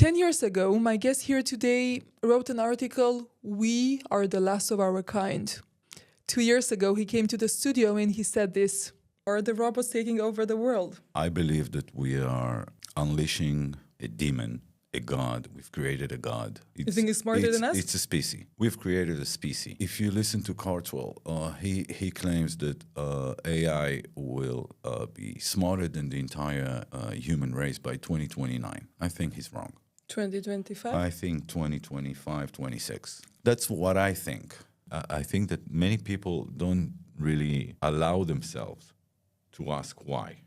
10 years ago, my guest here today wrote an article, "We are the last of our kind." 2 years ago, he came to the studio and he said this, "Are the robots taking over the world?" I believe that we are unleashing a demon, a god. We've created a god. You think it's smarter than us? It's a species. We've created a species. If you listen to Cartwell, he claims that AI will be smarter than the entire human race by 2029. I think he's wrong. 2025? I think 2025, 26. That's what I think. I think that many people don't really allow themselves to ask why.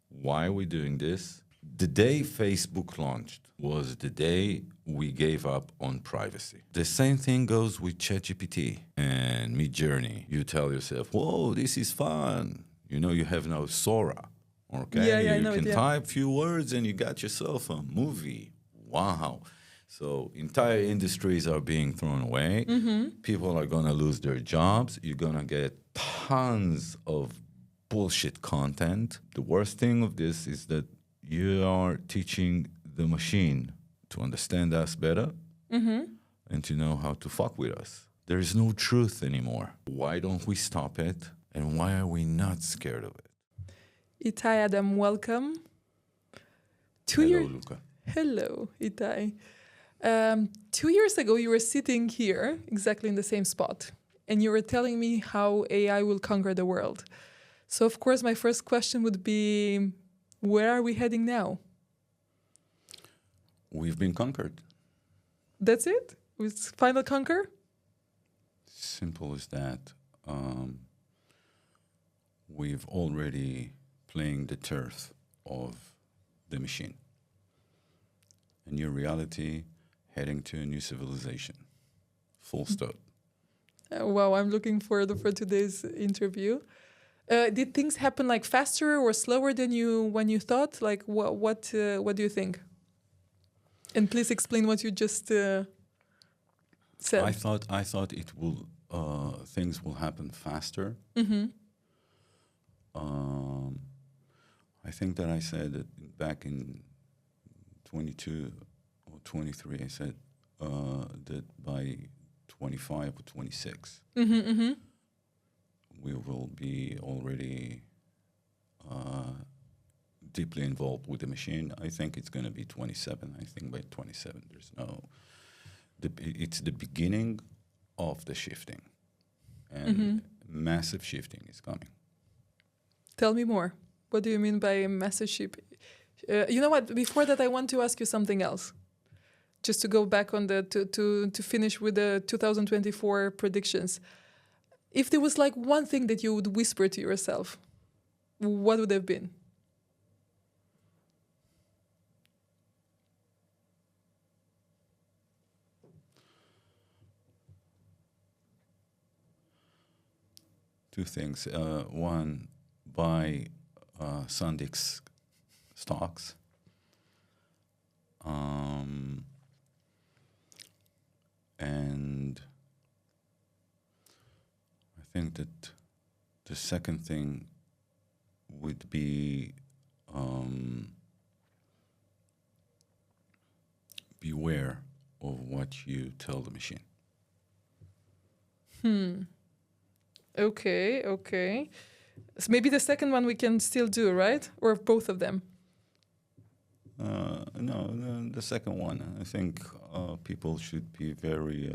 Why are we doing this? The day Facebook launched was the day we gave up on privacy. The same thing goes with ChatGPT and Midjourney. You tell yourself, whoa, this is fun. You know, you have now Sora. Okay, Yeah, I know you can it, yeah. type few words and you got yourself a movie. Wow. So entire industries are being thrown away. People are going to lose their jobs. You're going to get tons of bullshit content. The worst thing of this is that you are teaching the machine to understand us better and to know how to fuck with us. There is no truth anymore. Why don't we stop it? And why are we not scared of it? Itay Adam, welcome. Hello, Luca. Hello, Itay. 2 years ago, you were sitting here, exactly in the same spot, and you were telling me how AI will conquer the world. So, of course, my first question would be, where are we heading now? We've been conquered. That's it? It's final conquer? Simple as that. We've already playing the turf of the machine. A new reality, heading to a new civilization. Full stop. Wow, I'm looking forward for today's interview. Did things happen like faster or slower than when you thought? Like what do you think? And please explain what you just said. I thought it will things will happen faster. I think that I said that back in 22 or 23. I said that by 25 or 26. We will be already deeply involved with the machine. I think it's going to be 27. I think by 27, it's the beginning of the shifting. And massive shifting is coming. Tell me more. What do you mean by massive shifting? You know what? Before that, I want to ask you something else. Just to go back on to finish with the 2024 predictions. If there was like one thing that you would whisper to yourself, what would it have been? Two things. One, buy Sandix stocks. And I think that the second thing would be beware of what you tell the machine. Okay. So maybe the second one we can still do, right? Or both of them? No, the second one. I think people should be very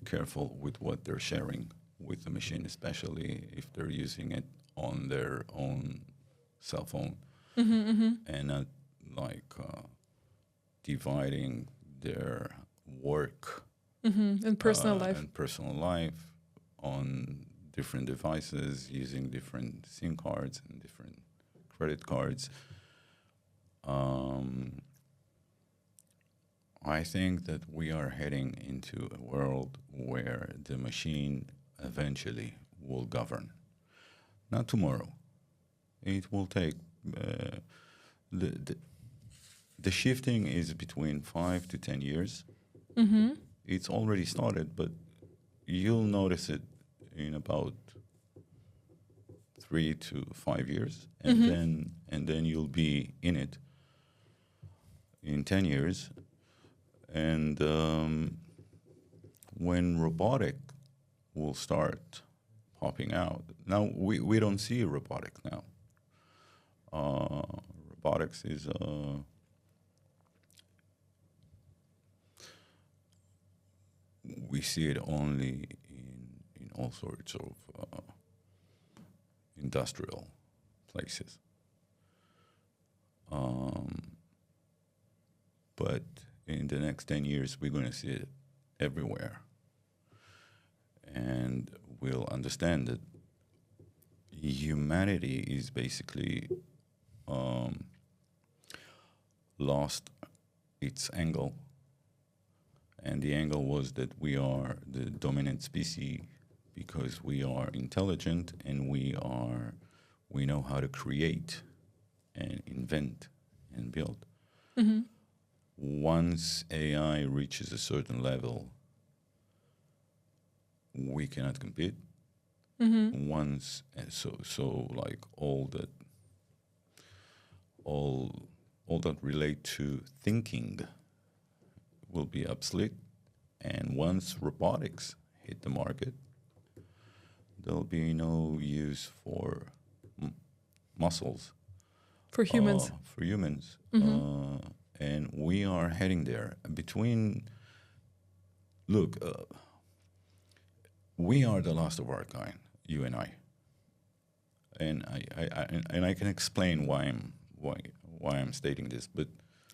careful with what they're sharing with the machine, especially if they're using it on their own cell phone and not like dividing their work And personal life. and personal life on different devices, using different SIM cards and different credit cards. I think that we are heading into a world where the machine eventually will govern. Not tomorrow. It will take the shifting is between 5 to 10 years. It's already started, but you'll notice it in about 3 to 5 years, and then you'll be in it in 10 years. And when robotic will start popping out, now we don't see robotics now. Robotics is we see it only in all sorts of industrial places. But in the next 10 years, we're going to see it everywhere. And we'll understand that humanity is basically lost its angle. And the angle was that we are the dominant species because we are intelligent and we know how to create and invent and build. Mm-hmm. Once AI reaches a certain level, we cannot compete. Mm-hmm. Once, so like all that relate to thinking will be obsolete. And once robotics hit the market, there'll be no use for muscles. For humans. For humans. Mm-hmm. And we are heading there. We are the last of our kind, you and I. And I can explain why I'm stating this, but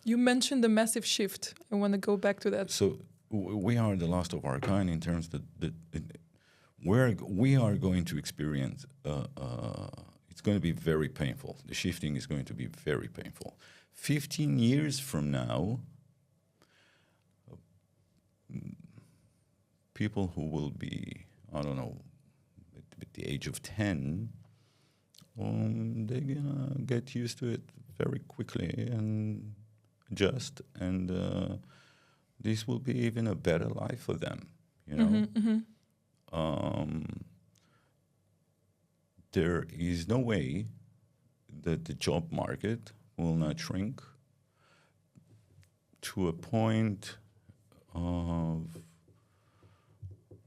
You mentioned the massive shift. I want to go back to that. so we are the last of our kind in terms that we are going to experience. It's going to be very painful. The shifting is going to be very painful. 15 years from now, people who will be, I don't know, at the age of 10, they're gonna get used to it very quickly and adjust, and this will be even a better life for them, you know. Mm-hmm, mm-hmm. There is no way that the job market will not shrink to a point of,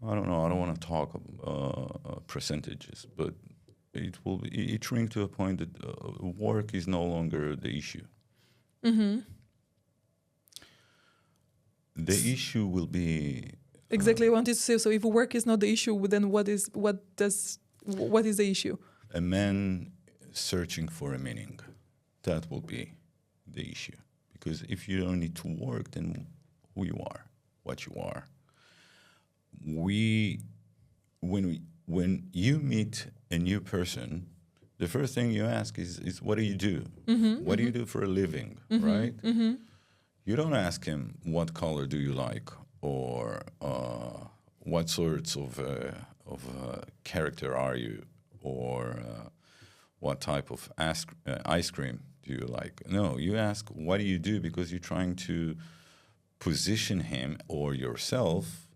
I don't know, I don't want to talk percentages, but it shrink to a point that work is no longer the issue. Mm-hmm. The issue will be Exactly, I wanted to say. So, if work is not the issue, then what is the issue? a man searching for a meaning. That will be the issue. Because if you don't need to work, then who you are, what you are. When you meet a new person, the first thing you ask is what do you do? Mm-hmm, What do you do for a living, mm-hmm, right? Mm-hmm. You don't ask him what color do you like or what sorts of character are you or what type of ice cream do you like. No, you ask what do you do because you're trying to position him or yourself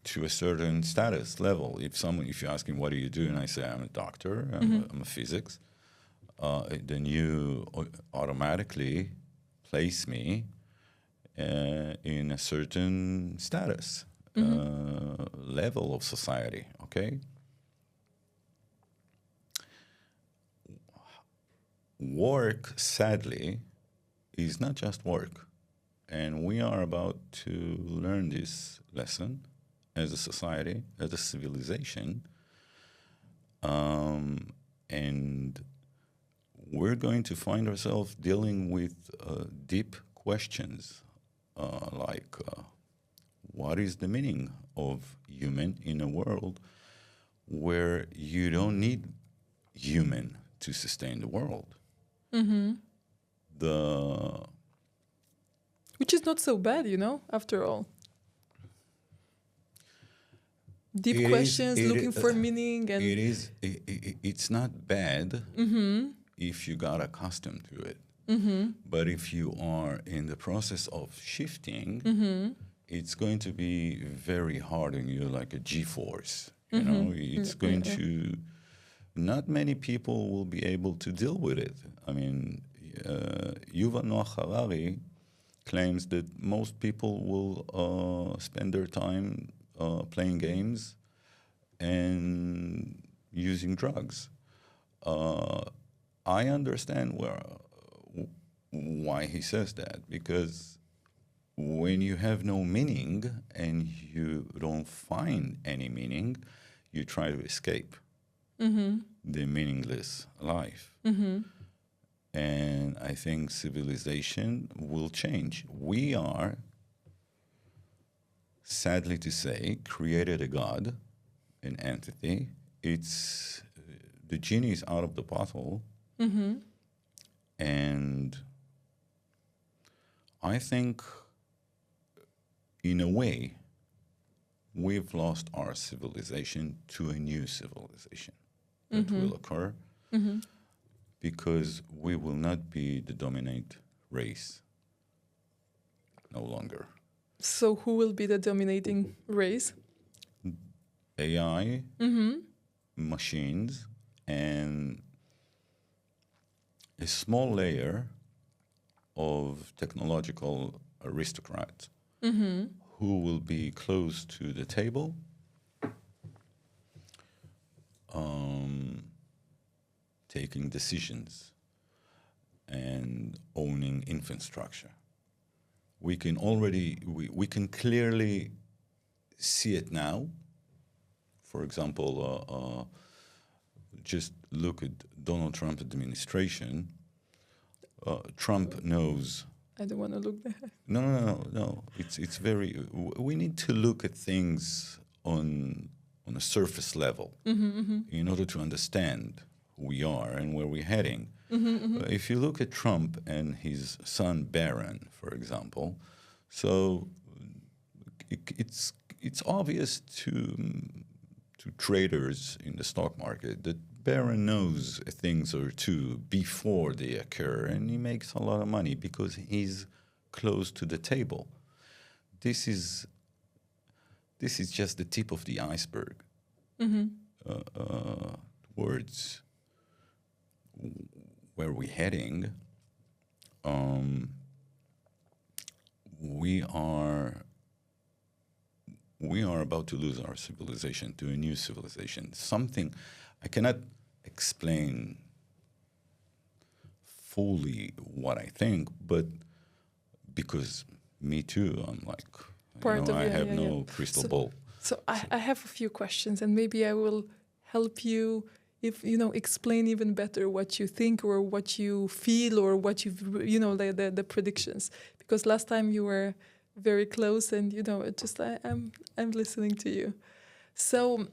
to a certain status level. If you ask him what do you do, and I say I'm a doctor, I'm a physics, then you automatically place me in a certain status level of society. Okay. Work, sadly, is not just work, and we are about to learn this lesson as a society, as a civilization, and we're going to find ourselves dealing with deep questions like what is the meaning of human in a world where you don't need human to sustain the world. Mm-hmm. Which is not so bad, after all. Deep questions, looking for meaning, and it's not bad if you got accustomed to it. Mm-hmm. But if you are in the process of shifting, it's going to be very hard on you, like a G-force. You know, it's going to. Not many people will be able to deal with it. I mean, Yuval Noah Harari claims that most people will spend their time playing games and using drugs. I understand why he says that, because when you have no meaning and you don't find any meaning, you try to escape the meaningless life. And I think civilization will change. We are, sadly to say, created a god, an entity. It's the genie is out of the bottle, and I think, in a way, we've lost our civilization to a new civilization that will occur, because we will not be the dominant race no longer. So who will be the dominating race? AI, machines, and a small layer of technological aristocrats who will be close to the table, taking decisions and owning infrastructure. We can already, we can clearly see it now. For example, just look at Donald Trump administration. Trump knows. I don't want to look there. No. It's very. We need to look at things on a surface level in order to understand who we are and where we're heading. If you look at Trump and his son Barron, for example, so it's obvious to traders in the stock market that Barron knows things or two before they occur, and he makes a lot of money because he's close to the table. This is just the tip of the iceberg. Towards where we're heading, we are about to lose our civilization to a new civilization. Something I cannot explain fully what I think, but because me too, I'm like, I have no crystal ball. So I have a few questions, and maybe I will help you if explain even better what you think or what you feel or what the predictions. Because last time you were very close, and I'm listening to you. So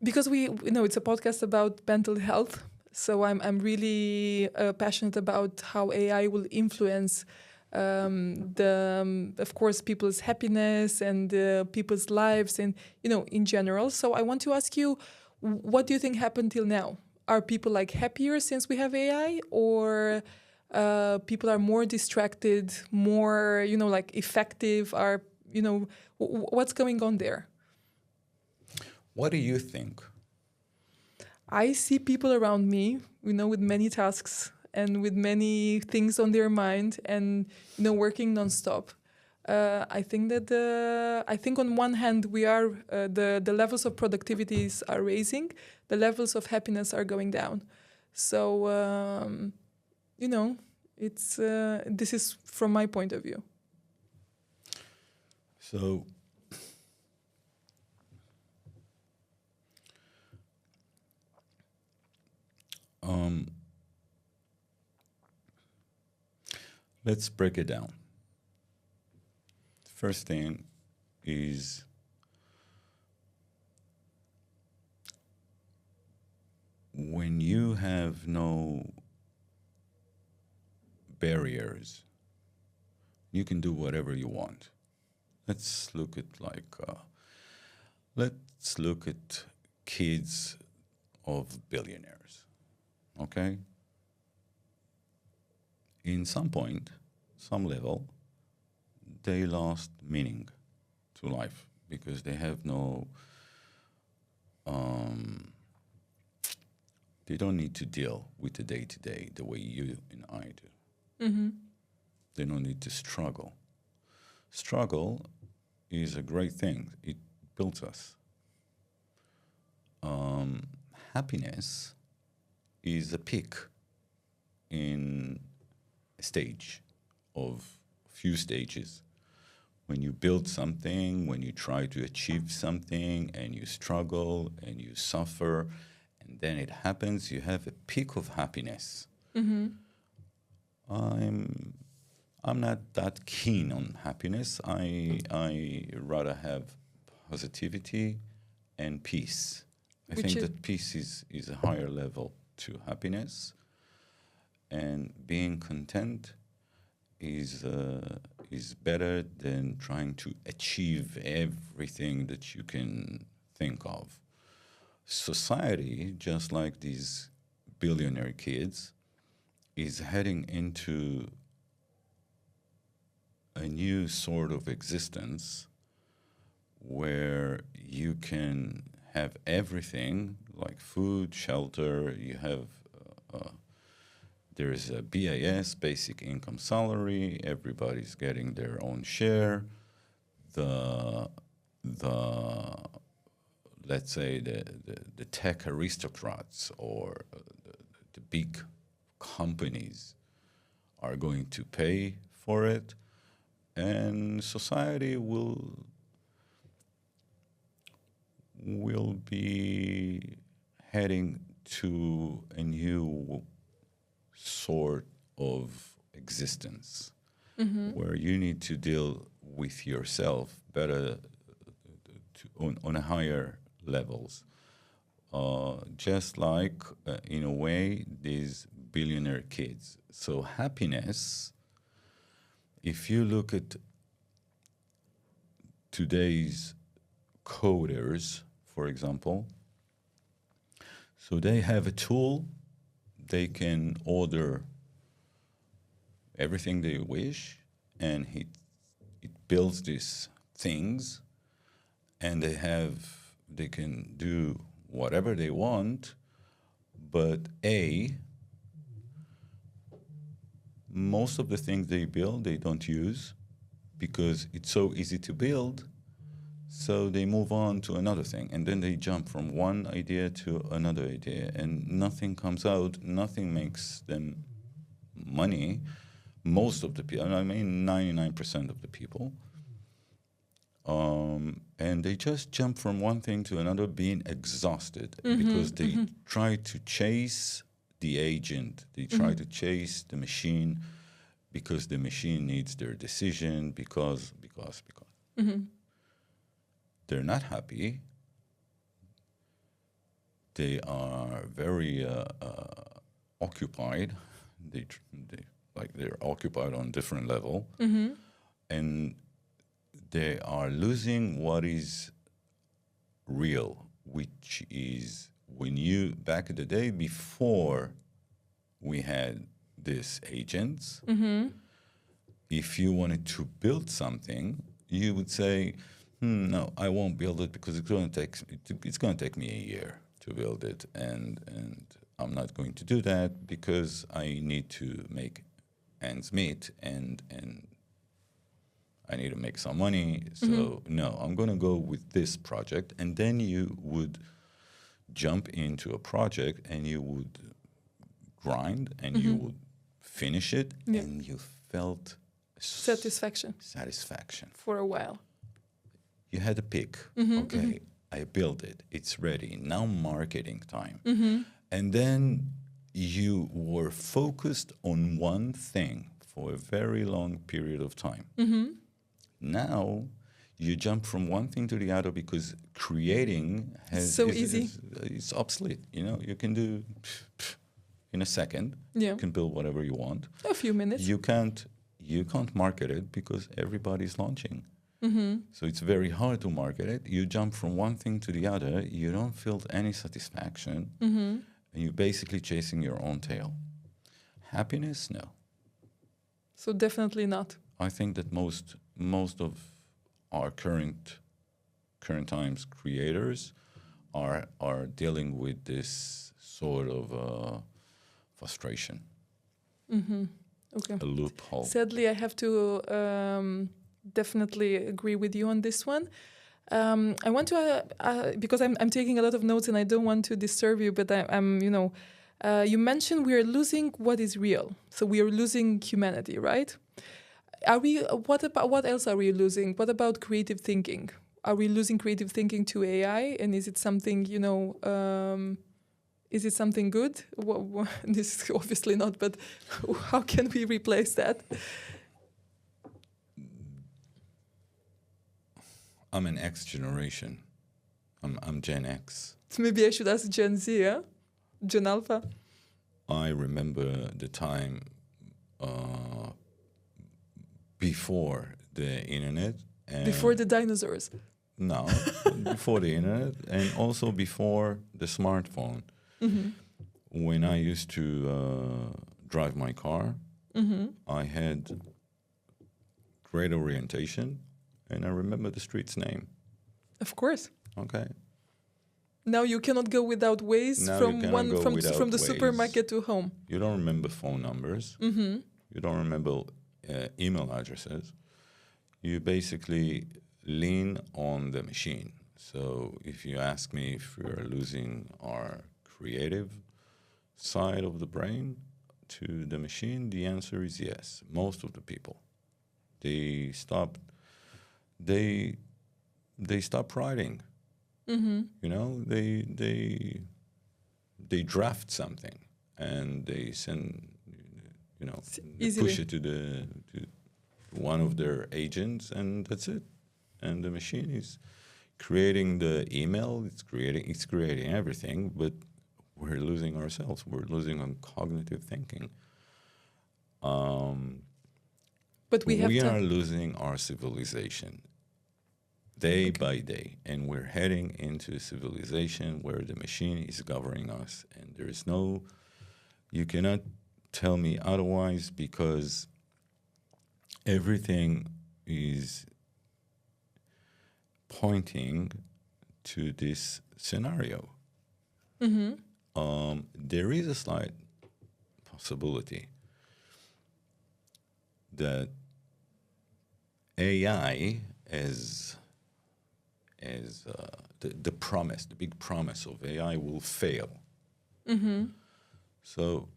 because it's a podcast about mental health, so I'm really passionate about how AI will influence of course people's happiness and people's lives and in general. So I want to ask you, what do you think happened till now? Are people happier since we have AI, or people are more distracted, more effective? Are what's going on there? What do you think? I see people around me, with many tasks and with many things on their mind, and working nonstop. I think that on one hand we are the levels of productivities are raising, the levels of happiness are going down. So it's this is from my point of view. So let's break it down. First thing is when you have no barriers, you can do whatever you want. Let's look at kids of billionaires, okay? In some point, some level, they lost meaning to life because they have no, they don't need to deal with the day-to-day the way you and I do. They don't need to struggle. Struggle is a great thing. It builds us. Happiness is a peak in a stage of few stages. When you build something, when you try to achieve something, and you struggle and you suffer, and then it happens, you have a peak of happiness. I'm not that keen on happiness. I rather have positivity and peace. I think that peace is a higher level to happiness, and being content is better than trying to achieve everything that you can think of. Society, just like these billionaire kids, is heading into a new sort of existence where you can have everything like food, shelter. You have there's a BIS, basic income salary. Everybody's getting their own share. The let's say the tech aristocrats or the big companies are going to pay for it, and society will be heading to a new sort of existence where you need to deal with yourself better on a higher levels. Just like, in a way, these billionaire kids. So happiness, if you look at today's coders, for example, so they have a tool, they can order everything they wish, and it builds these things, and they can do whatever they want, but most of the things they build, they don't use because it's so easy to build. So they move on to another thing, and then they jump from one idea to another idea, and nothing comes out, nothing makes them money. Most of the people, I mean 99% of the people, and they just jump from one thing to another being exhausted because they try to chase the agent, they try to chase the machine because the machine needs their decision, because. They're not happy. They are very occupied. They're occupied on different level, and they are losing what is real, which is when you back in the day before we had these agents. If you wanted to build something, you would say, no, I won't build it because it's going to take me a year to build it, and I'm not going to do that because I need to make ends meet, and I need to make some money. So no, I'm going to go with this project, and then you would jump into a project and you would grind and you would finish it, and you felt satisfaction for a while. You had a pick. Okay, I built it. It's ready. Now marketing time. And then you were focused on one thing for a very long period of time. Now you jump from one thing to the other because creating is obsolete. You know, you can do in a second. You can build whatever you want. A few minutes. You can't market it because everybody's launching. So it's very hard to market it. You jump from one thing to the other. You don't feel any satisfaction. And you're basically chasing your own tail. Happiness, no. So definitely not. I think that most of our current times creators are dealing with this sort of frustration. Okay. a loophole. Sadly, I have to definitely agree with you on this one. I want to because I'm taking a lot of notes and I don't want to disturb you, but I'm you mentioned we are losing what is real, so we are losing humanity, right? Are we? What else are we losing? What about creative thinking? Are we losing creative thinking to AI? And is it something is it something good? This is obviously not, but how can we replace that? I'm an X generation. I'm Gen X. Maybe I should ask Gen Z, yeah? Gen Alpha? I remember the time before the internet. And Before the dinosaurs. No, before the internet and also before the smartphone. Mm-hmm. When I used to drive my car, Mm-hmm. I had great orientation and I remember the street's name. Of course. Okay. Now you cannot go without Waze Now you from cannot one go from without from the Waze. supermarket to home. You don't remember phone numbers. Mm-hmm. You don't remember email addresses. You basically lean on the machine. So if you ask me if we are losing our creative side of the brain to the machine, the answer is yes. Most of the people, they stop writing. Mm-hmm. You know, they draft something and they send, they Easily. push it to one of their agents, and that's it. And the machine is creating the email. It's creating everything, but we're losing ourselves. We're losing on cognitive thinking. But we are losing our civilization day by day, and we're heading into a civilization where the machine is governing us, and there is no, you cannot tell me otherwise, because everything is pointing to this scenario. Mm-hmm. There is a slight possibility that AI as the promise, the big promise of AI will fail. Mm-hmm. So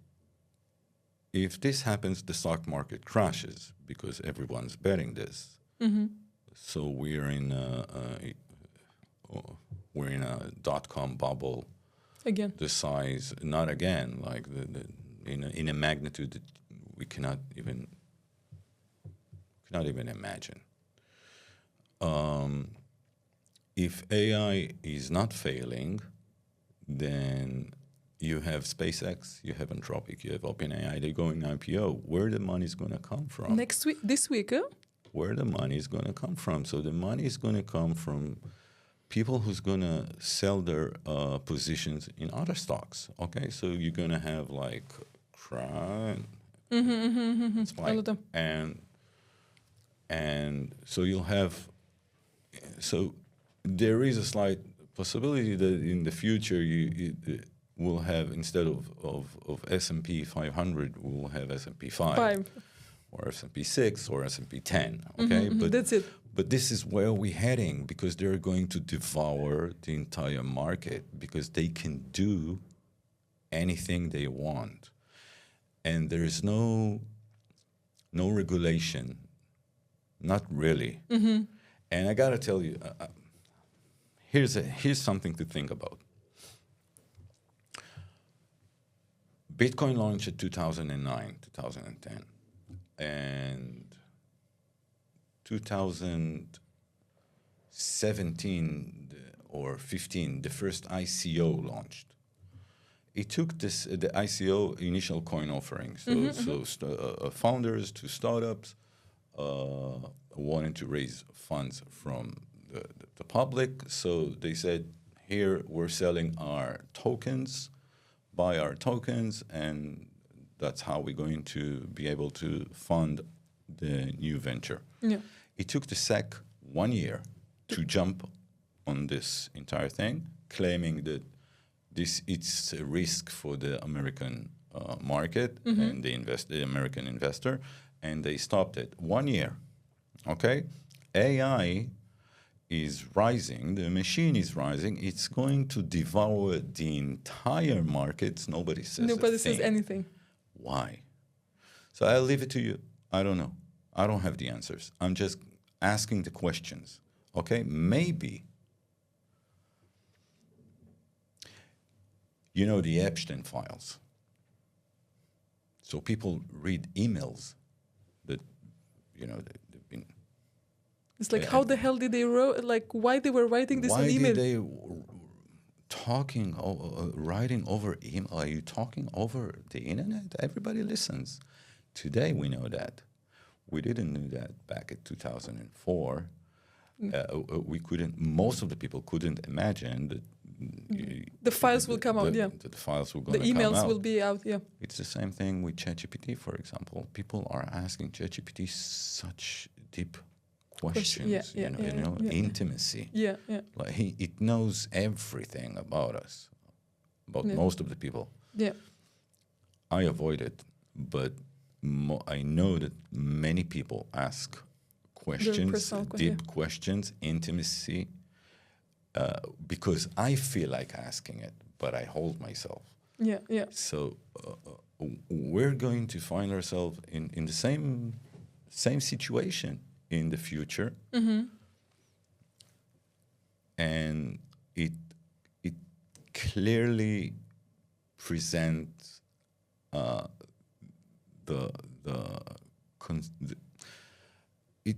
if this happens, the stock market crashes because everyone's betting this. Mm-hmm. So we're in a .com bubble. Again. The size, not again, like in a magnitude that we cannot even imagine. If AI is not failing, then you have SpaceX, you have Anthropic, you have OpenAI. They're going IPO. Where the money is going to come from? This week, huh? Where the money is going to come from? So the money is going to come from people who's going to sell their positions in other stocks. Okay, so you're going to have like Crown, All of them. and so you'll have. So there is a slight possibility that in the future you will have, instead of S&P 500, we'll have S&P 5. Or S&P 6 or S&P 10. Okay, but that's it. But this is where we're heading, because they're going to devour the entire market, because they can do anything they want, and there is no regulation, not really. Mm-hmm. And I gotta tell you, here's something to think about. Bitcoin launched in 2009, 2010, and 2017 or 15, the first ICO launched. It took the ICO, initial coin offering, founders to startups wanted to raise funds from the public. So they said, here we're selling our tokens, buy our tokens, and that's how we're going to be able to fund the new venture. Yeah. It took the SEC 1 year to jump on this entire thing, claiming that it's a risk for the American market and the American investor, and they stopped it 1 year. Okay, AI is rising. The machine is rising. It's going to devour the entire markets. Nobody says Nobody a says thing. anything. Why? So I'll leave it to you. I don't know. I don't have the answers. I'm just asking the questions. Okay, maybe. You know the Epstein files. So people read emails that, they've been. It's like, how the hell did they wrote? Like, why they were writing this Why email? did they writing over email? Are you talking over the internet? Everybody listens. Today we know that. We didn't know that back in 2004. We couldn't. Most of the people couldn't imagine that. The files will come out, yeah. The files will go. The emails come out. will be out, yeah. It's the same thing with ChatGPT, for example. People are asking ChatGPT such deep questions, intimacy. Yeah, yeah. Like it knows everything about us, about most of the people. Yeah. I avoid it, but I know that many people ask questions, deep questions, intimacy, because I feel like asking it, but I hold myself. Yeah, yeah. So we're going to find ourselves in the same situation in the future, and it clearly presents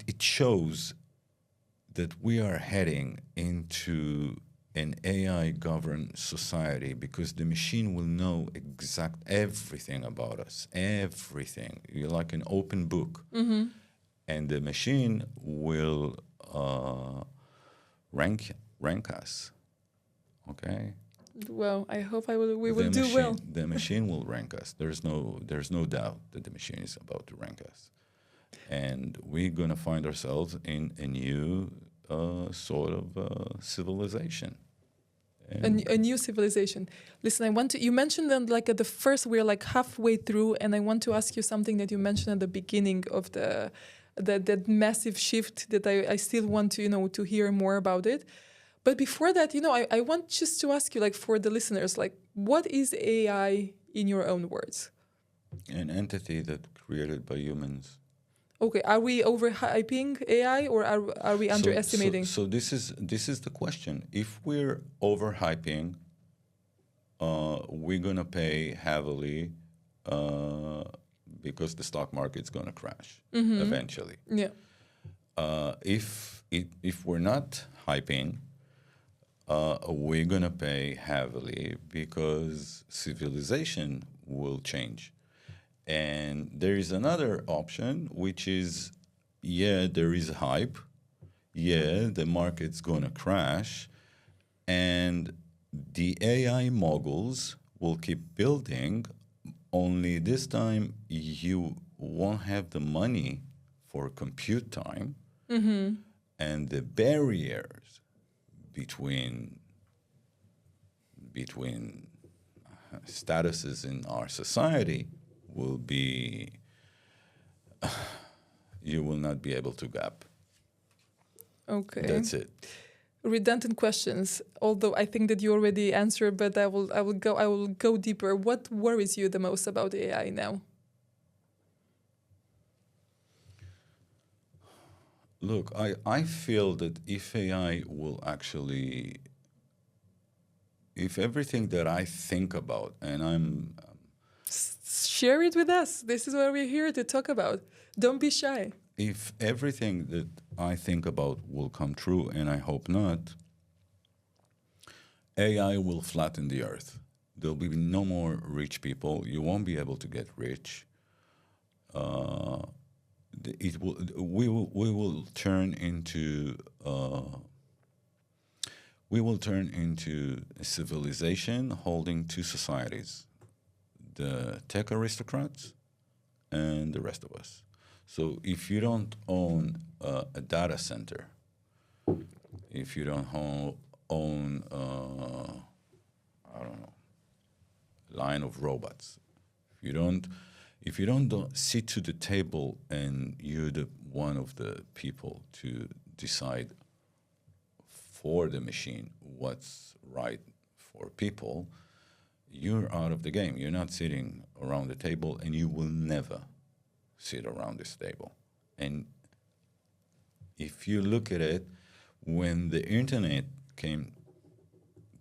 it shows that we are heading into an AI-governed society, because the machine will know everything about us, everything. You're like an open book. And the machine will rank us, okay? Well, I hope we will do well. The machine will rank us. There's no doubt that the machine is about to rank us. And we're going to find ourselves in a new sort of civilization. A new civilization. Listen, you mentioned that like at the first, we're like halfway through, and I want to ask you something that you mentioned at the beginning of that massive shift that I still want to, to hear more about it. But before that, I want just to ask you, like, for the listeners, like, what is AI in your own words? An entity that created by humans. Okay, are we overhyping AI, or are we underestimating? So this is the question. If we're overhyping, we're gonna pay heavily because the stock market's gonna crash eventually. Yeah. If we're not hyping, we're gonna pay heavily because civilization will change. And there is another option, which is, there is hype. The market's gonna crash, and the AI moguls will keep building. Only this time, you won't have the money for compute time, and the barriers between statuses in our society will be, you will not be able to gap. Okay. That's it. Redundant questions, although I think that you already answered, but I will go deeper. What worries you the most about AI now? Look, I feel that if AI will actually, if everything that I think about, and I'm share it with us. This is what we're here to talk about. Don't be shy. If everything that I think about will come true, and I hope not, AI will flatten the earth. There'll be no more rich people. You won't be able to get rich. We will turn into a civilization holding two societies: the tech aristocrats and the rest of us. So if you don't own a data center, if you don't own I don't know, line of robots, If you don't sit to the table and you're the one of the people to decide for the machine what's right for people, you're out of the game. You're not sitting around the table, and you will never sit around this table. And if you look at it, when the internet came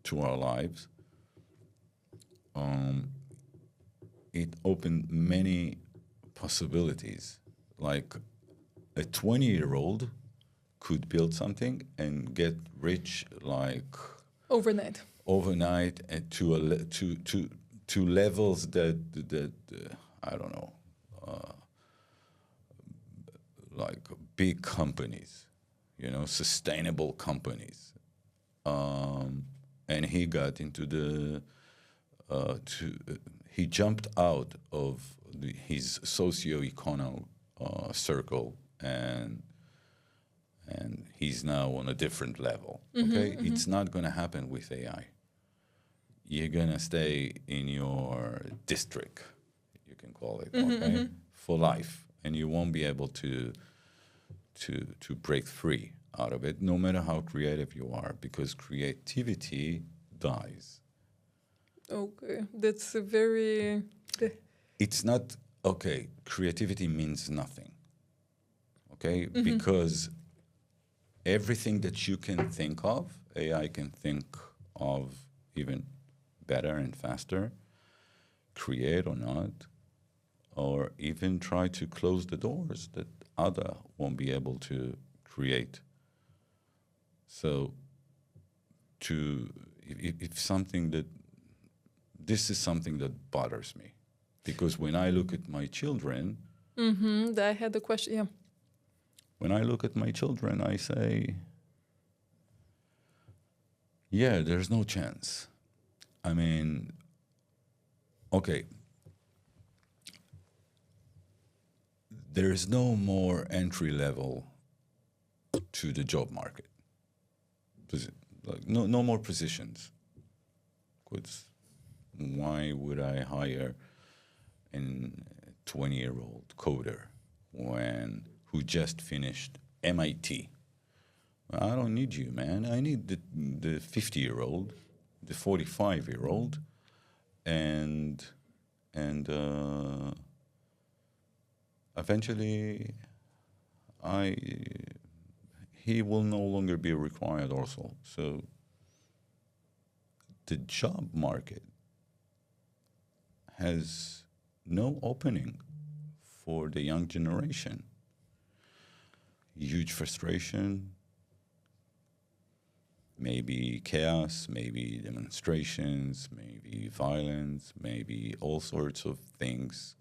to our lives, it opened many possibilities. Like a 20-year-old could build something and get rich like overnight and to levels that I don't know, like big companies, sustainable companies. And he got into he jumped out of his socio-economic circle, and he's now on a different level. Okay, it's not going to happen with AI. You're going to stay in your district, you can call it, okay, for life, and you won't be able to break free out of it, no matter how creative you are, because creativity dies. Okay, that's a very... It's not, okay, creativity means nothing, okay? Because everything that you can think of, AI can think of even better and faster, create or not, or even try to close the doors that other won't be able to create. So if something that, this is something that bothers me, because when I look at my children, I had the question, yeah. When I look at my children, I say, yeah, there's no chance. I mean, okay, there is no more entry level to the job market. Like no more positions. Why would I hire a 20-year-old coder who just finished MIT? I don't need you, man. I need the 50-year-old, the 45-year-old, and eventually he will no longer be required also. So the job market has no opening for the young generation. Huge frustration, maybe chaos, maybe demonstrations, maybe violence, maybe all sorts of things,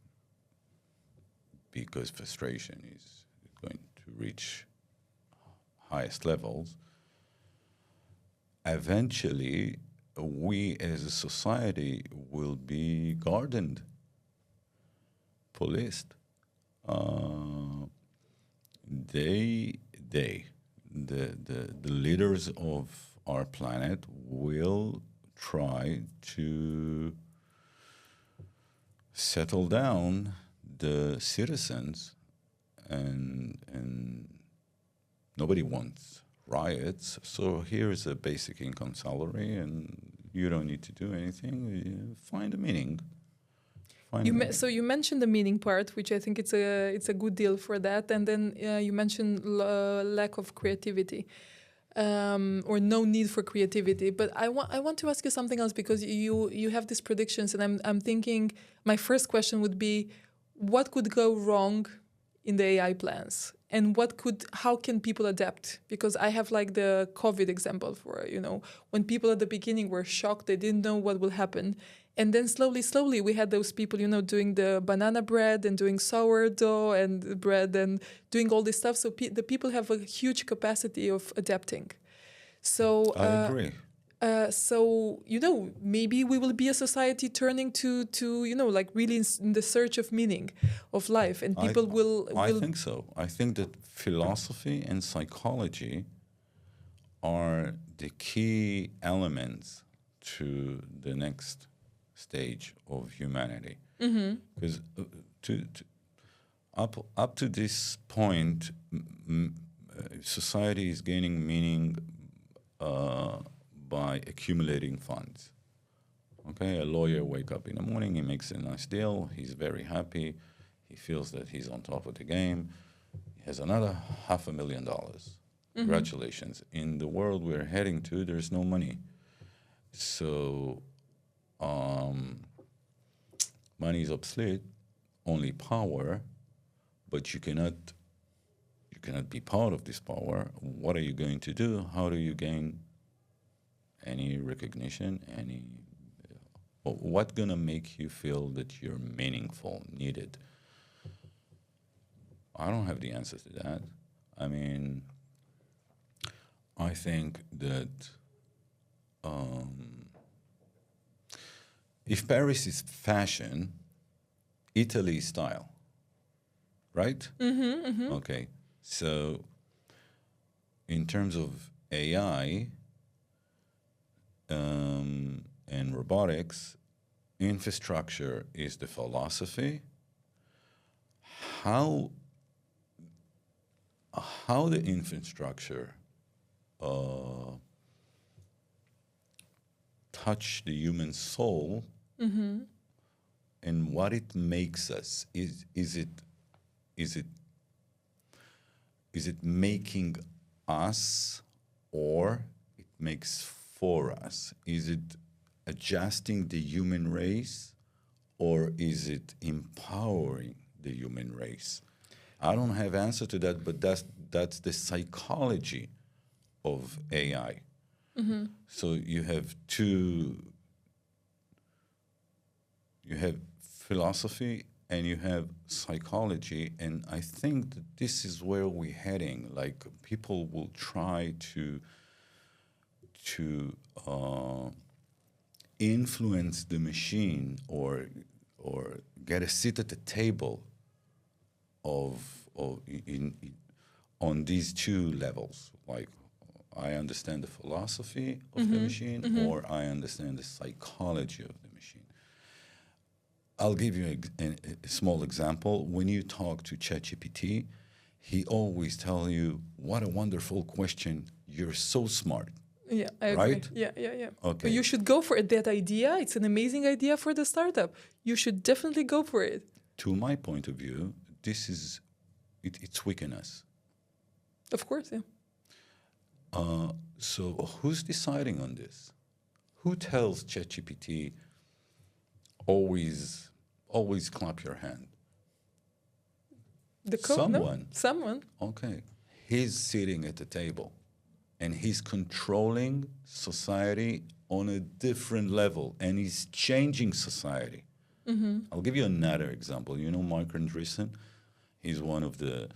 because frustration is going to reach highest levels. Eventually, we as a society will be guarded, policed. The leaders of our planet will try to settle down the citizens, and nobody wants riots. So here's a basic income salary, and you don't need to do anything. You find a meaning. So you mentioned the meaning part, which I think it's a good deal for that, and then you mentioned lack of creativity, or no need for creativity. But I want to ask you something else, because you have these predictions, and I'm thinking my first question would be, what could go wrong in the AI plans, and how can people adapt? Because I have like the COVID example for, when people at the beginning were shocked, they didn't know what will happen. And then slowly we had those people, doing the banana bread and doing sourdough and bread and doing all this stuff. So the people have a huge capacity of adapting. So I agree. So maybe we will be a society turning to like really in the search of meaning of life, and people will. I think so. I think that philosophy and psychology are the key elements to the next stage of humanity. Because to up to this point, society is gaining meaning by accumulating funds. Okay, a lawyer wake up in the morning, he makes a nice deal, he's very happy, he feels that he's on top of the game, he has another $500,000. Congratulations. In the world we're heading to, there's no money. So money is obsolete, only power, but you cannot be part of this power. What are you going to do? How do you gain any recognition, what's going to make you feel that you're meaningful, needed? I don't have the answer to that. I mean, I think that if Paris is fashion, Italy is style, right? Okay, so in terms of AI and robotics, infrastructure is the philosophy. How the infrastructure touch the human soul and what it makes us. Is it making us, or it makes for us? Is it adjusting the human race, or is it empowering the human race? I don't have answer to that, but that's the psychology of AI. So you have philosophy and you have psychology, and I think that this is where we're heading. Like, people will try to influence the machine or get a seat at the table on these two levels. Like, I understand the philosophy of the machine, or I understand the psychology of the machine. I'll give you a small example. When you talk to ChatGPT, he always tells you, what a wonderful question. You're so smart. Yeah, I agree. Right? Yeah. Okay. You should go for it. That idea, it's an amazing idea for the startup. You should definitely go for it. To my point of view, this is, it's weakening us. Of course, yeah. So who's deciding on this? Who tells ChatGPT, always clap your hand? The code? Someone. No? Someone. Okay. He's sitting at the table and he's controlling society on a different level, and he's changing society. I'll give you another example. You know Mark Andreessen? He's one of the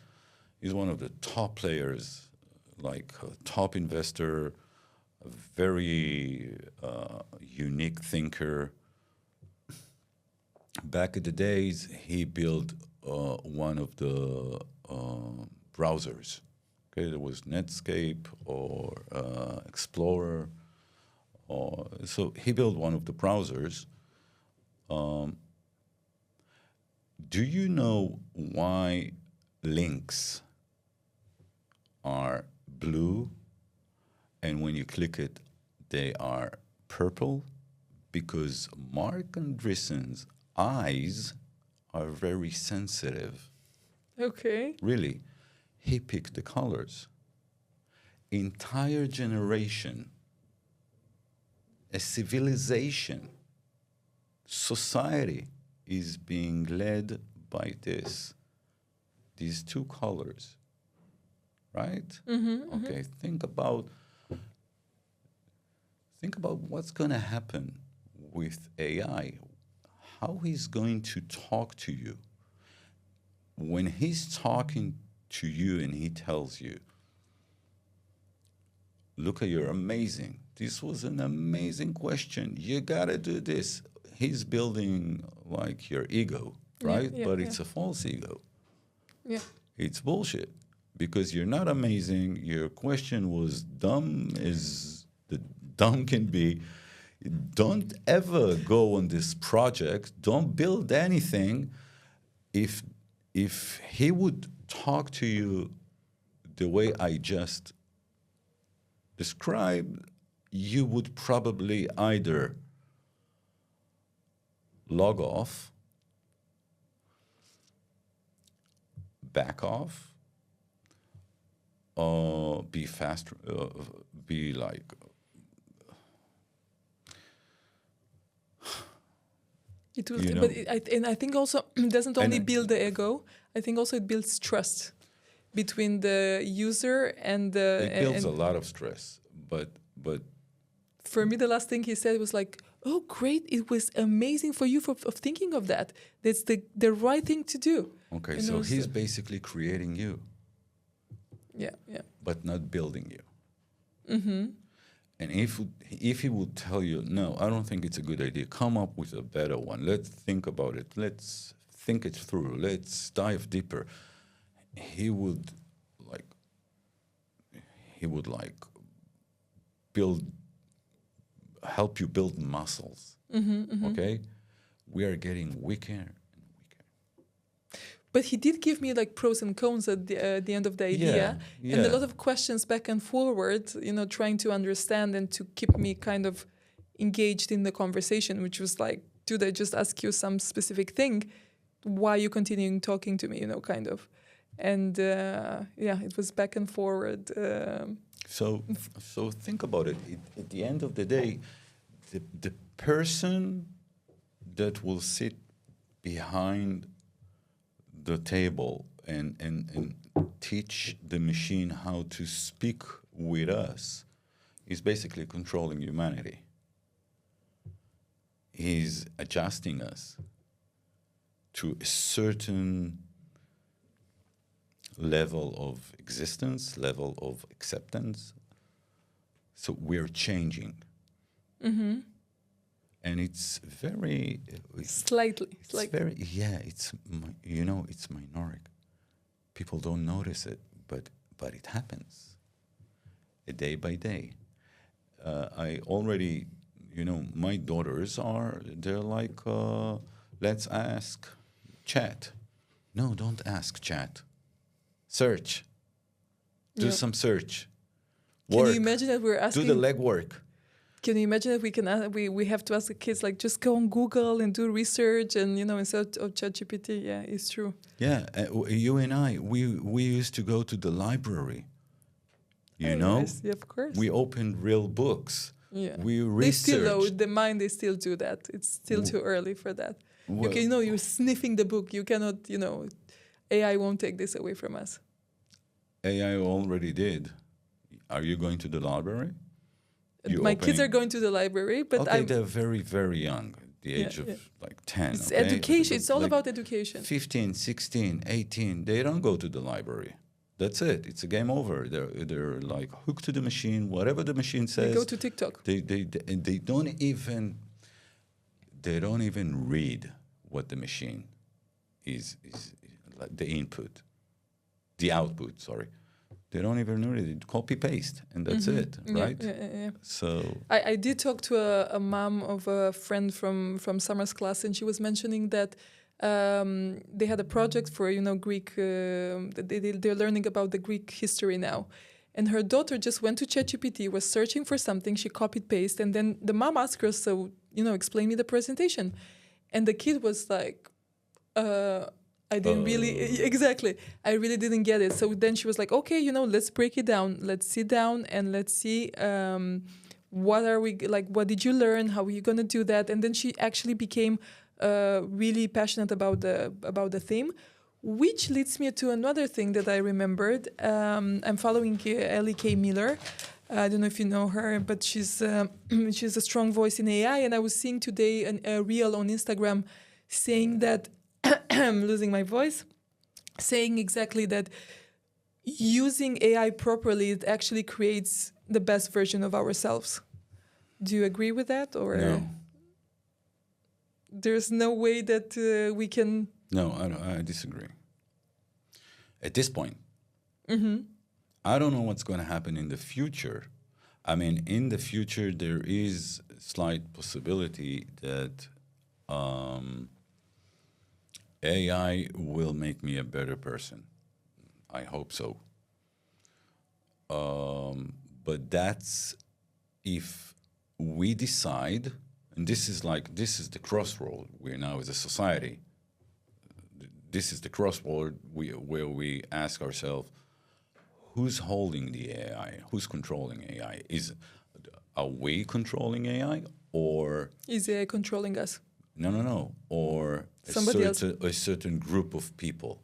top players, like a top investor, a very unique thinker. Back in the days, he built one of the browsers. Okay, there was Netscape or Explorer. So he built one of the browsers. Do you know why links are blue and when you click it, they are purple? Because Mark Andreessen's eyes are very sensitive. Okay. Really. He picked the colors. Entire generation, a civilization, society is being led by these two colors, right? Okay, think about what's going to happen with AI, how he's going to talk to you. When he's talking to you and he tells you, look, you're amazing. This was an amazing question. You got to do this. He's building like your ego, right? But it's a false ego. Yeah. It's bullshit because you're not amazing. Your question was dumb as the dumb can be. Don't ever go on this project. Don't build anything. If he would talk to you the way I just described, you would probably either log off, back off, or be fast, be like, It will, you know. but and I think also it doesn't only And- build the ego. I think also it builds trust between the user and the. It builds a and lot of stress, but for me, the last thing he said was like, "Oh, great! It was amazing for you of thinking of that. That's the right thing to do." okay, You so know, he's basically creating you, Yeah, yeah. but not building you. Mm-hmm. And if he would tell you, no, I don't think it's a good idea, come up with a better one. Let's think about it. Let's think it through. Let's dive deeper. He would like help you build muscles. Okay? We are getting weaker and weaker. But he did give me like pros and cons at the end of the idea, and a lot of questions back and forward. You know, trying to understand and to keep me kind of engaged in the conversation, which was like, "Dude, I just ask you some specific thing. Why are you continuing talking to me?" You know, kind of, and yeah, it was back and forward. So think about it. At the end of the day, the person that will sit behind the table and teach the machine how to speak with us is basically controlling humanity. He's adjusting us to a certain level of existence, level of acceptance. So we're changing. Mm-hmm. And it's very... Slightly, It's very, it's minoric. People don't notice it, but it happens, day by day. I already, my daughters they're like, let's ask chat. No, don't ask chat. Search. Do some search. Can Work. you imagine that we're asking? Do the legwork. Can you imagine that we have to ask the kids like just go on Google and do research and instead of ChatGPT? Yeah, it's true. Yeah, you and I, we used to go to the library. You know, Yes, yeah, of course. we opened real books. Yeah, We they still though researched. the mind they still do that. It's still too early for that. Well, You're sniffing the book. You cannot. AI won't take this away from us. AI already did. Are you going to the library? My kids are going to the library, but okay, they're very, very young, the Yeah, age of yeah. like 10. it's okay? education. It's all Like about education. 15, 16, 18, they don't go to the library. That's it. It's a game over. They're like hooked to the machine. Whatever the machine They says, go to TikTok. they don't even read what the machine is like the input, the output. Sorry, they don't even read it. Copy paste, and that's it, right? Yeah. So I did talk to a mom of a friend from summer's class, and she was mentioning that they had a project for Greek. They're learning about the Greek history now, and her daughter just went to ChatGPT, was searching for something, she copied paste, and then the mom asked her, "So explain me the presentation," and the kid was like, I didn't really exactly. I really didn't get it. So then she was like, "Okay, let's break it down. Let's sit down and let's see what are we like. What did you learn? How are you gonna do that?" And then she actually became really passionate about the theme, which leads me to another thing that I remembered. I'm following Ellie K. Miller. I don't know if you know her, but she's a strong voice in AI. And I was seeing today a reel on Instagram saying that. I'm losing my voice, saying exactly that using AI properly, it actually creates the best version of ourselves. Do you agree with that? Or no, there's no way that we can... no, I disagree. At this point, Mm-hmm. I don't know what's going to happen in the future. I mean, in the future, there is slight possibility that AI will make me a better person. I hope so. But that's if we decide, and this is the crossroad we're now as a society. This is the crossroad where we ask ourselves, who's holding the AI? Who's controlling AI? Are we controlling AI, or Is AI controlling us? no, or Somebody else. a certain group of people?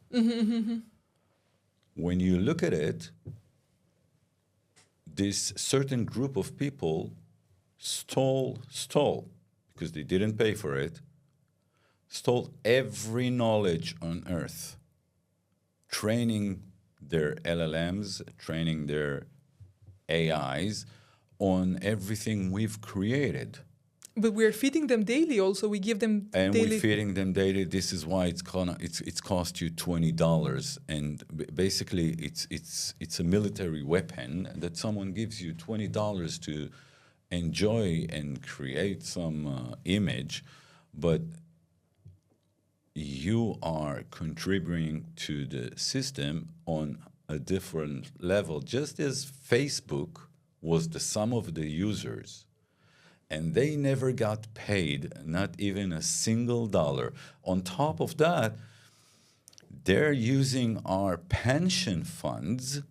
When you look at it, this certain group of people stole because they didn't pay for it, stole every knowledge on earth, training their LLMs, training their AIs on everything we've created. But we're feeding them daily also. We give them And daily. we're feeding them daily. This is why it's cost you $20, and basically it's a military weapon that someone gives you $20 to enjoy and create some image, but you are contributing to the system on a different level, just as Facebook was the sum of the users. And they never got paid, not even a single dollar. On top of that, they're using our pension funds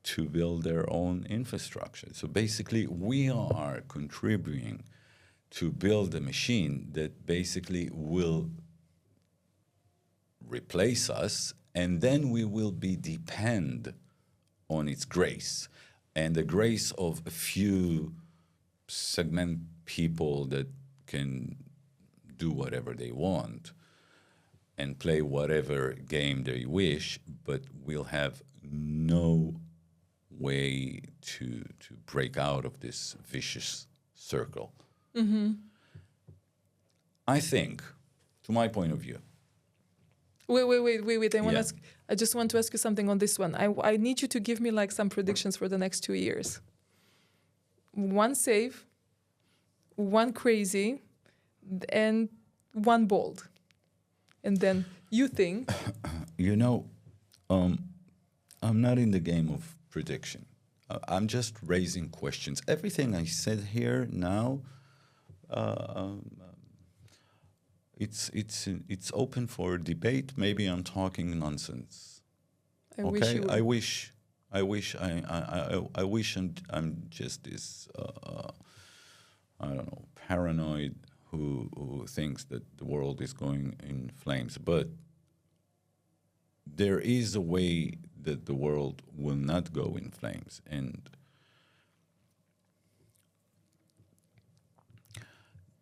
to build their own infrastructure. So basically, we are contributing to build a machine that basically will replace us, and then we will be depend on its grace. And the grace of a few segment people that can do whatever they want and play whatever game they wish, but we'll have no way to break out of this vicious circle. I think, to my point of view. Wait. Yeah. I just want to ask you something on this one. I need you to give me like some predictions for the next 2 years. One safe, one crazy, and one bold. And then you think. You know, I'm not in the game of prediction. I'm just raising questions. Everything I said here now, it's open for debate. Maybe I'm talking nonsense. I wish you would. I wish I'm just this I don't know, paranoid who thinks that the world is going in flames. But there is a way that the world will not go in flames, and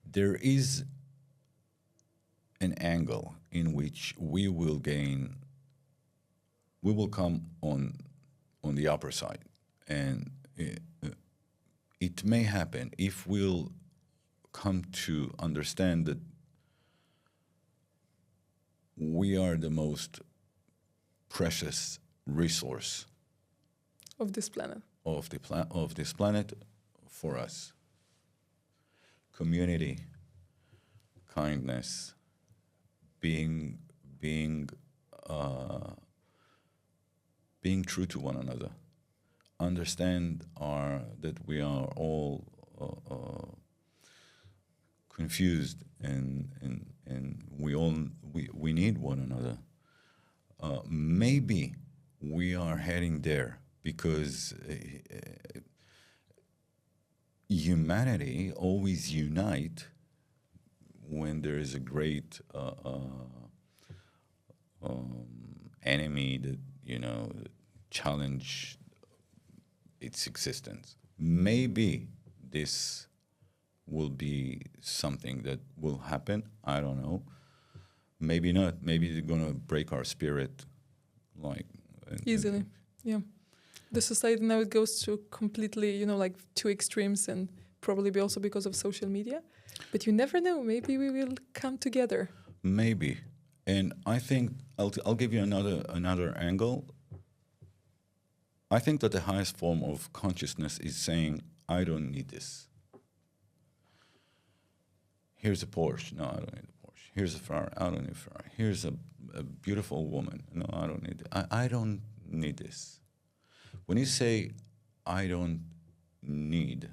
there is an angle in which we will come on the upper side, and it may happen if we'll come to understand that we are the most precious resource Of this planet. of this planet for us. Community, kindness, being true to one another, understand that we are all confused, and we need one another. Maybe we are heading there because humanity always unite when there is a great enemy that challenge its existence. Maybe this will be something that will happen. I don't know. Maybe not. Maybe they're gonna break our spirit, like Easily. Yeah. The society now it goes to completely, like two extremes, and probably also because of social media. But you never know. Maybe we will come together. Maybe. And I think I'll give you another angle. I think that the highest form of consciousness is saying, I don't need this. Here's a Porsche. No, I don't need a Porsche. Here's a Ferrari. I don't need a Ferrari. Here's a beautiful woman. No, I don't need it. I don't need this. When you say, I don't need,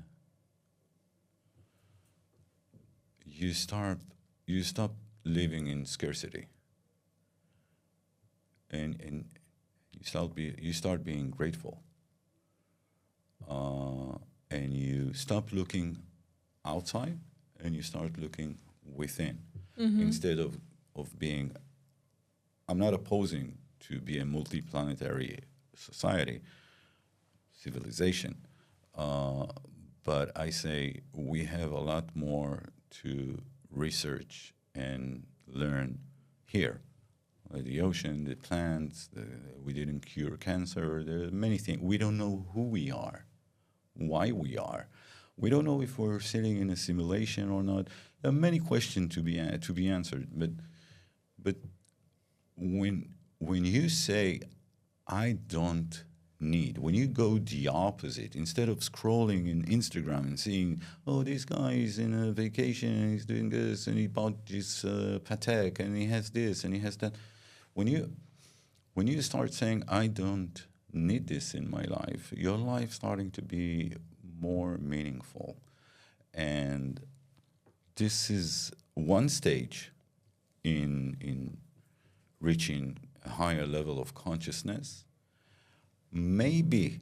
you stop living in scarcity. And you start being grateful. And you stop looking outside and you start looking within. Instead of being, I'm not opposing to be a multiplanetary society, civilization, but I say we have a lot more to research and learn here. The ocean, the plants, we didn't cure cancer, there are many things. We don't know who we are, why we are. We don't know if we're sitting in a simulation or not. There are many questions to be answered. But when you say, I don't need, when you go the opposite, instead of scrolling in Instagram and seeing, oh, this guy is in a vacation and he's doing this and he bought this Patek and he has this and he has that. When you start saying, I don't need this in my life, your life starting to be more meaningful. And this is one stage in reaching a higher level of consciousness. Maybe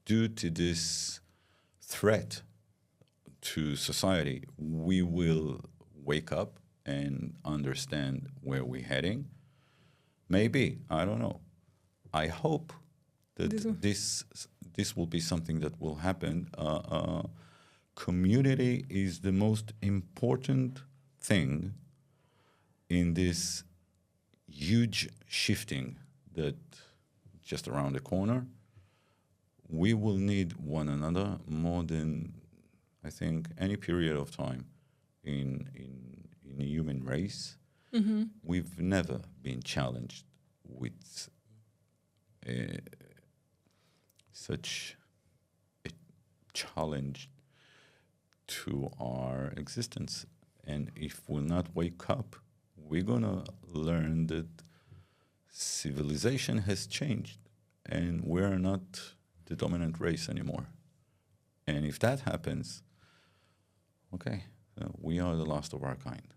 due to this threat to society, we will wake up and understand where we're heading. Maybe, I don't know. I hope that this will be something that will happen. Community is the most important thing in this huge shifting that just around the corner. We will need one another more than, I think, any period of time in the human race. We've never been challenged with such a challenge to our existence. And if we'll not wake up, we're going to learn that civilization has changed and we're not the dominant race anymore. And if that happens, okay, we are the last of our kind.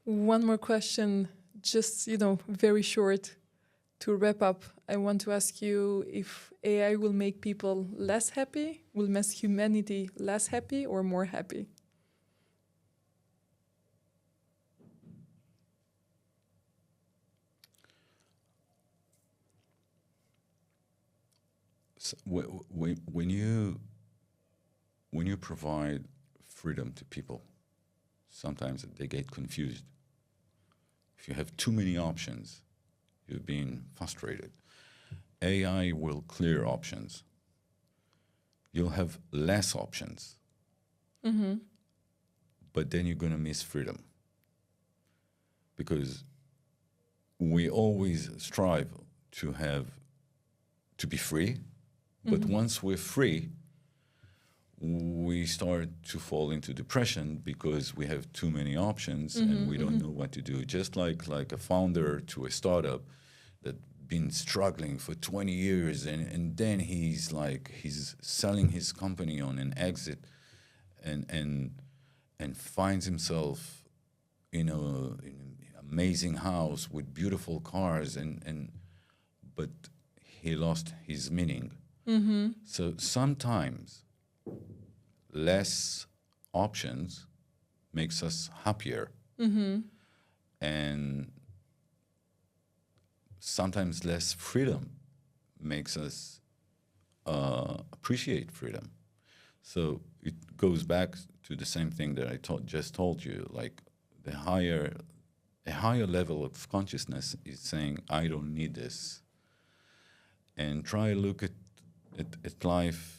One more question, just, very short to wrap up. I want to ask you if AI will make people less happy, will make humanity less happy or more happy? So when you provide freedom to people, sometimes they get confused. If you have too many options, you're being frustrated. AI will clear options. You'll have less options, but then you're going to miss freedom. Because we always strive to be free, but once we're free, we start to fall into depression because we have too many options and we don't know what to do. Just like a founder to a startup that been struggling for 20 years and then he's selling his company on an exit and finds himself in an amazing house with beautiful cars but he lost his meaning. So sometimes less options makes us happier. And sometimes less freedom makes us appreciate freedom. So it goes back to the same thing that I just told you, like a higher level of consciousness is saying, I don't need this. And try to look at life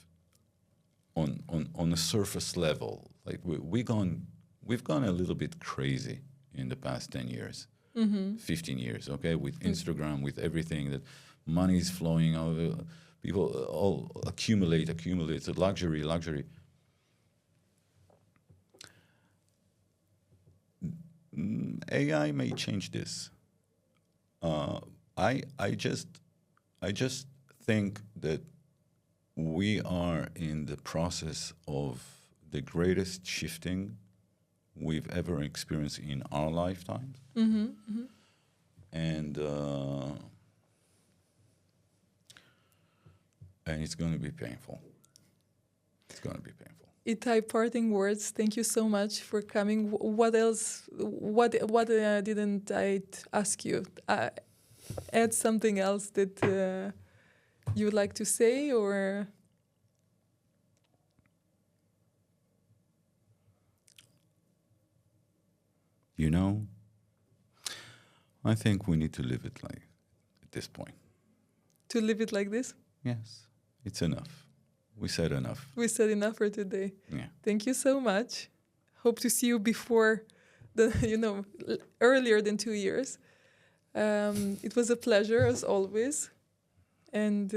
on a surface level. Like we've gone a little bit crazy in the past 10 years, 15 years, okay, with Instagram, with everything that Money is flowing out. People all accumulate. It's a luxury. AI may change this. I just think that we are in the process of the greatest shifting we've ever experienced in our lifetimes. And it's going to be painful. It's going to be painful. Itay, parting words. Thank you so much for coming. What else? What didn't I ask you? Add something else that you would like to say, or? You know, I think we need to live it like at this point. To live it like this? Yes, it's enough. We said enough. We said enough for today. Yeah. Thank you so much. Hope to see you before earlier than 2 years. It was a pleasure as always. And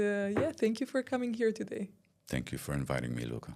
thank you for coming here today. Thank you for inviting me, Luca.